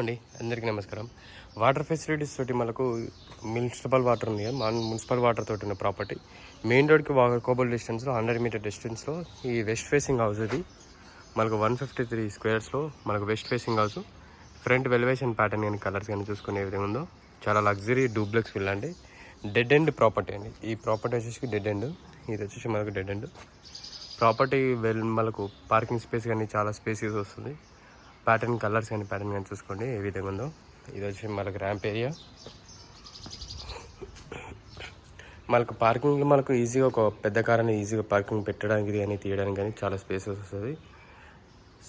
అండి అందరికీ నమస్కారం. వాటర్ ఫెసిలిటీస్ తోటి మనకు మున్సిపల్ వాటర్ ఉంది కదా, మున్సిపల్ వాటర్ తోటి ఉన్న ప్రాపర్టీ మెయిన్ రోడ్కి వాకబుల్ డిస్టెన్స్లో 100 మీటర్ డిస్టెన్స్లో ఈ వెస్ట్ ఫేసింగ్ హౌస్ ఇది మనకు 153 స్క్వేర్స్లో మనకు west facing house. Front వెలివేషన్ pattern కానీ కలర్స్ కానీ చూసుకునే విధంగా ఉందో చాలా లగ్జరీ డూప్లెక్స్ విల్లా అండి. డెడ్ ఎండ్ ప్రాపర్టీ అండి. ఈ ప్రాపర్టీ వచ్చేసి డెడ్ ఎండ్, ఇది వచ్చేసి మనకు డెడ్ ఎండ్ ప్రాపర్టీ. మనకు పార్కింగ్ స్పేస్ కానీ చాలా స్పేసెస్ వస్తుంది. ప్యాటర్న్ కలర్స్ కానీ చూసుకోండి ఏ విధంగా ఉందో. ఇది వచ్చి మనకు ర్యాంప్ ఏరియా. మనకు పార్కింగ్లో మనకు ఈజీగా ఒక పెద్ద కార్ అని ఈజీగా పార్కింగ్ పెట్టడానికి కానీ తీయడానికి కానీ చాలా స్పేసెస్ వస్తుంది.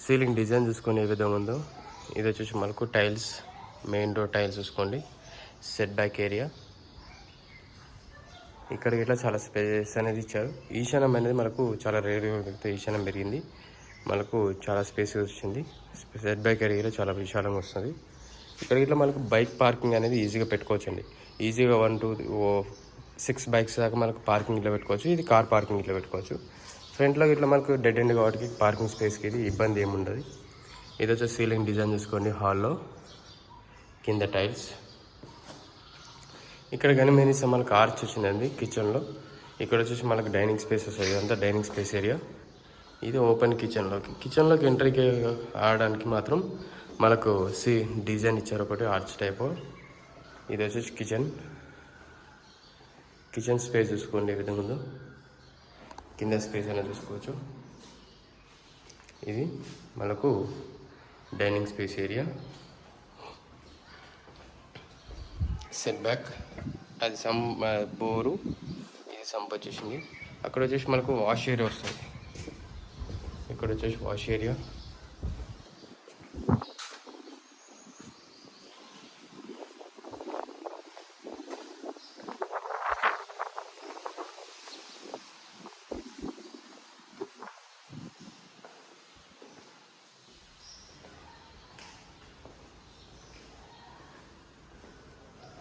సీలింగ్ డిజైన్ చూసుకోండి ఏ విధంగా ఉందో. ఇది వచ్చేసి మనకు టైల్స్, మెయిన్ డోర్ టైల్స్ చూసుకోండి. సెట్ బ్యాక్ ఏరియా ఇక్కడ ఇట్లా చాలా స్పేస్ అనేది ఇచ్చారు. ఈశాన్యం అనేది మనకు చాలా రేర్గా ఈశాన్యం పెరిగింది, మనకు చాలా స్పేస్ వచ్చింది. సెట్ బ్యాక్ ఏరియాలో చాలా విశాలంగా వస్తుంది. ఇక్కడ ఇట్లా మనకు బైక్ పార్కింగ్ అనేది ఈజీగా పెట్టుకోవచ్చండి. ఈజీగా 1 2 6 బైక్స్ దాకా మనకు పార్కింగ్ ఇట్లా పెట్టుకోవచ్చు. ఇది కార్ పార్కింగ్ ఇట్లా పెట్టుకోవచ్చు. ఫ్రంట్లో ఇట్లా మనకు డెడ్ ఎండ్ కాబట్టి పార్కింగ్ స్పేస్కి ఇది ఇబ్బంది ఏముండదు. ఇది వచ్చేసి సీలింగ్ డిజైన్ చూసుకోండి. హాల్లో కింద టైల్స్. ఇక్కడ కానీ మెయిన్ మనకు ఆర్చ్ వచ్చిందండి కిచెన్లో. ఇక్కడ వచ్చేసి మనకు డైనింగ్ స్పేస్ వస్తుంది. ఇదంతా డైనింగ్ స్పేస్ ఏరియా. ఇది ఓపెన్ కిచెన్లోకి ఎంట్రీకి ఆడడానికి మాత్రం మనకు డిజైన్ ఇచ్చారు ఒకటి ఆర్చ్ టైప్. ఇది వచ్చేసి కిచెన్ స్పేస్ చూసుకోండి ఏ విధంగా ఉందో. కింద స్పేస్ అనేది చూసుకోవచ్చు. ఇది మనకు dining space area. Set back అది బోరు, ఇది సంప్ వచ్చేసింది. అక్కడ వచ్చేసి మనకు వాష్ ఏరియా వస్తుంది. ఇక్కడ వచ్చేసి వాష్ ఏరియా.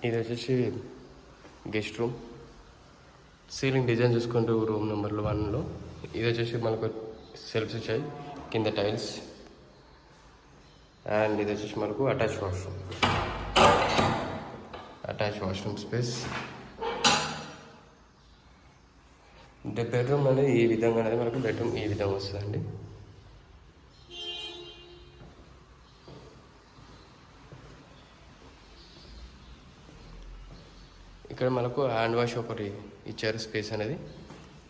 ఇది వచ్చేసి గెస్ట్ రూమ్. సీలింగ్ డిజైన్ చూసుకుంటూ రూమ్ నెంబర్ 1లో. ఇది వచ్చేసి మనకు సెల్ఫ్స్ వచ్చాయి, కింద టైల్స్. అండ్ ఇది వచ్చేసి మనకు అటాచ్ వాష్రూమ్ స్పేస్. బెడ్రూమ్ అనేది ఈ విధంగా అనేది మనకు బెడ్రూమ్ ఈ విధంగా వస్తుందండి. ఇక్కడ మనకు హ్యాండ్ వాష్ ఒకటి ఇచ్చారు స్పేస్ అనేది.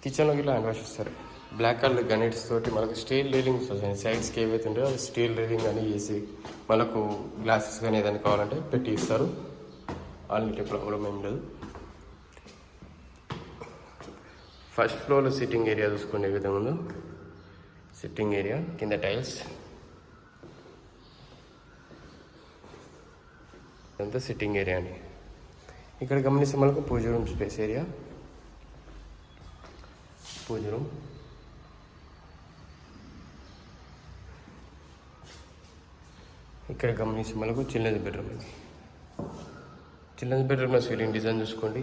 కిచెన్లోకి ఇలా హ్యాండ్ వాష్ ఇస్తారు. బ్లాక్ కలర్ గనెట్స్ తోటి మనకు స్టీల్ రీలింగ్స్ వస్తాయి. సైడ్స్కి ఏవైతే ఉంటాయో అది స్టీల్ రీలింగ్ అని వేసి మనకు గ్లాసెస్ కానీ ఏదైనా కావాలంటే పెట్టి ఇస్తారు. ఆల్రెడీ ప్రాబ్లం ఏం లేదు. ఫస్ట్ ఫ్లోర్లో సిట్టింగ్ ఏరియా చూసుకోండి ఏ విధంగా ఉందో. సిట్టింగ్ ఏరియా కింద టైల్స్. ఇదంతా సిట్టింగ్ ఏరియా అండి. ఇక్కడ గమనిస్తే మనకు పూజ రూమ్ స్పేస్ ఏరియా. పూజ రూమ్. ఇక్కడ గమనిస్తే మనకు చిల్డ్రన్స్ బెడ్రూమ్ అండి. చిల్డ్రన్స్ బెడ్రూమ్లో సీలింగ్ డిజైన్ చూసుకోండి.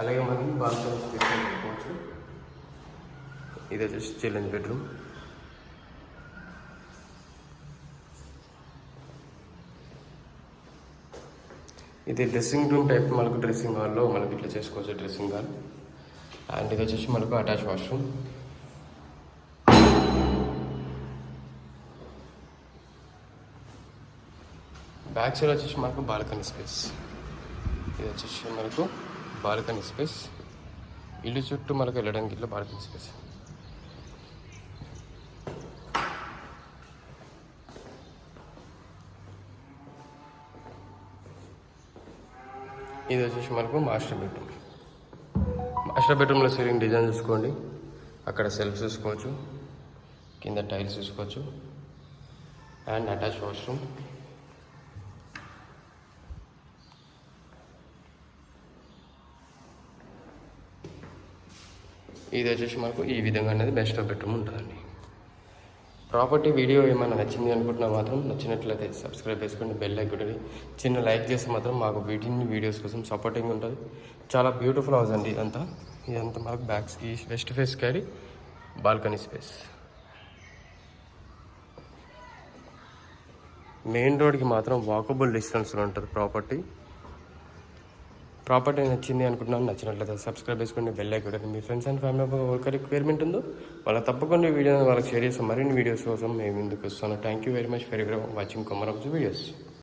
అలాగే మనకి బాల్కనీ స్పేస్ పెట్టుకోవచ్చు. ఇది వచ్చేసి చిల్డ్రన్స్ బెడ్రూమ్. ఇది డ్రెస్సింగ్ రూమ్ టైప్. మనకు డ్రెస్సింగ్ హాల్లో మనకి ఇట్లా చేసుకోవచ్చు డ్రెస్సింగ్ హాల్. అండ్ ఇది వచ్చేసి మనకు అటాచ్ వాష్రూమ్. బ్యాక్ సైడ్ వచ్చేసి మనకు బాల్కనీ స్పేస్. ఇది వచ్చేసి మనకు బాల్కనీ స్పేస్. ఇల్లు చుట్టూ మనకు వెళ్ళడానికి ఇట్లా బాల్కనీ స్పేస్. ఇది వచ్చేసి మనకు మాస్టర్ బెడ్రూమ్లో సీలింగ్ డిజైన్ చూసుకోండి. అక్కడ సెల్ఫ్ చూసుకోవచ్చు, కింద టైల్స్ చూసుకోవచ్చు. And attach washroom. ఇది వచ్చేసి మనకు ఈ విధంగా అనేది బెస్ట్ బెడ్రూమ్ ఉంటుందండి. ప్రాపర్టీ వీడియో ఏమైనా నచ్చింది అనుకుంటున్నా మాత్రం నచ్చినట్లయితే సబ్స్క్రైబ్ చేసుకోండి. బెల్ ఐకాన్ చిన్న లైక్ చేస్తే మాత్రం మాకు వీడియోస్ కోసం సపోర్టింగ్ ఉంటుంది. చాలా బ్యూటిఫుల్ హౌస్ అండి ఇదంతా మనకు బ్యాక్స్ ఈ west face carry balcony space. Main రోడ్కి మాత్రం వాకబుల్ డిస్టెన్స్లో ఉంటుంది ప్రాపర్టీ నచ్చింది అనుకుంటున్నాను. నచ్చినట్లయితే సబ్స్క్రైబ్ చేసుకోండి, bell icon. Me friends and family ఎవరికి రిక్వైర్మెంట్ ఉందో వాళ్ళకి తప్పకుండా ఈ వీడియోని వాళ్ళకి షేర్ చేస్తాం. మరిన్ని వీడియోస్ కోసం మేము ముందుకు వస్తాను. Thank you very much for watching Komaram's videos.